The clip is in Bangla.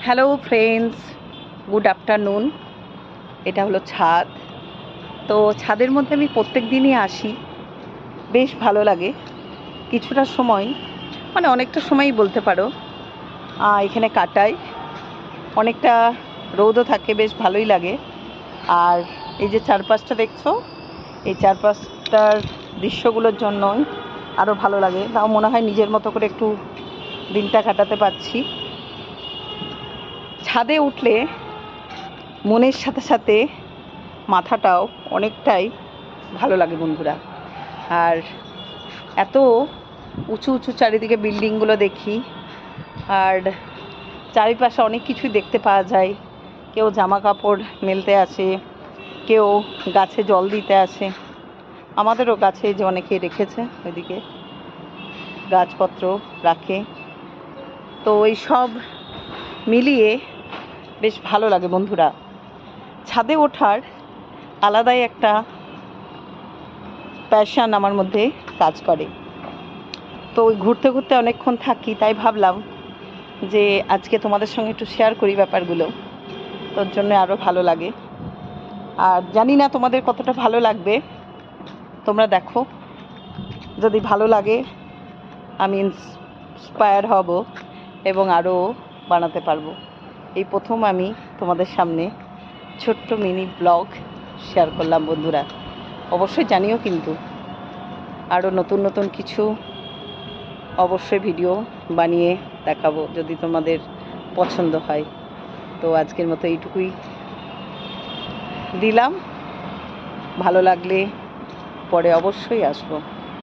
Hello friends, good afternoon. এটা হলো ছাদ। তো ছাদের মধ্যে আমি প্রত্যেক দিনই আসি, বেশ ভালো লাগে। কিছুটা সময়, মানে অনেকটা সময়ই বলতে পারো, এখানে কাটাই। অনেকটা রোদও থাকে, বেশ ভালোই লাগে। আর এই যে চারপাশটা দেখছো, এই চারপাশটার দৃশ্যগুলোর জন্যই আরও ভালো লাগে। তাও মনে হয় নিজের মতো করে একটু দিনটা কাটাতে পারছি। ছাদে উঠলে মনের সাথে সাথে মাথাটাও অনেকটাই ভালো লাগে বন্ধুরা। আর এত উঁচু উঁচু চারিদিকে বিল্ডিংগুলো দেখি, আর চারিপাশে অনেক কিছুই দেখতে পাওয়া যায়। কেউ জামা কাপড় মেলতে আসে, কেউ গাছে জল দিতে আসে। আমাদেরও গাছে যে অনেকে রেখেছে, ওইদিকে গাছপত্র রাখে। তো এই সব মিলিয়ে বেশ ভালো লাগে বন্ধুরা। ছাদে ওঠার আলাদাই একটা প্যাশন আমার মধ্যে কাজ করে। তো ওই ঘুরতে ঘুরতে অনেকক্ষণ থাকি, তাই ভাবলাম যে আজকে তোমাদের সঙ্গে একটু শেয়ার করি ব্যাপারগুলো। তোর জন্য আরও ভালো লাগে। আর জানি না তোমাদের কতটা ভালো লাগবে, তোমরা দেখো। যদি ভালো লাগে আমি ইন্সপায়ার হব এবং আরও বানাতে পারবো। এই প্রথম আমি তোমাদের সামনে ছোট্ট মিনি ব্লগ শেয়ার করলাম বন্ধুরা। অবশ্যই জানিও কিন্তু আরও নতুন নতুন কিছু অবশ্যই ভিডিও বানিয়ে দেখাবো যদি তোমাদের পছন্দ হয়। তো আজকের মতো এইটুকুই দিলাম। ভালো লাগলে পরে অবশ্যই আসবো।